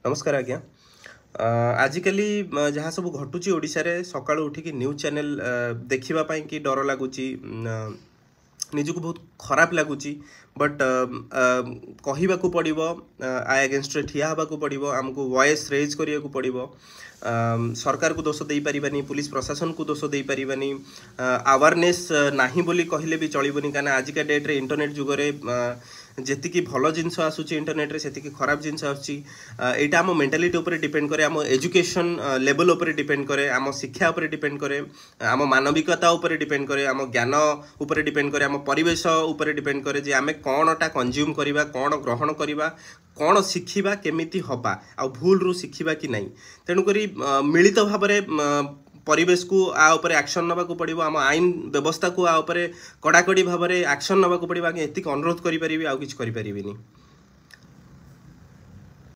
नमस्कार आज्ञा। आजिकल जहाँ सब घटुची ओडिशा रे सकाळु उठिकी न्यूज चैनल देखिबा पई कि डर लागुची, निजको बहुत खराब लगुच। बट कहवा को पड़ो आई अगेंस्ट ठिया हवा को पड़ो, आमको वॉइस रेज करिया को पड़ो। सरकार को दोष दे पारिबानी, पुलिस प्रशासन को दोष दे पारिबानी, अवेयरनेस नाही बोली कहले भी चलबनी। काना आजिका डेट रे इंटरनेट जुग रे जेतिकी भल जिनस आसुची इंटरनेट रे सेतिकी खराब जिनस आसुची। एटा आम मेंटालिटी ऊपर डिपेंड करे, आम एजुकेशन लेवल ऊपर डिपेंड करे, आम शिक्षा ऊपर डिपेंड करे, आम मानविकता ऊपर डिपेंड करे, आम ज्ञान ऊपर डिपेंड करे, आम परिवेश ऊपर डिपेंड करे जे आमे कोनटा कंज्यूम करिबा, कोन ग्रहण करिबा, कोन शिखिबा, केमिति हबा, आ भूल रु शिखिबा कि नहीं। तेणु करी मिलित भाव परिवेश को आ उपरे एक्शन नबा को पड़िबो, आम आईन व्यवस्था को आ उपरे कड़ाकड़ी भाव एक्शन नबा को पड़िबो। आगे एतिक अनुरोध करि परिबी, आ किछ करि परिबिनी।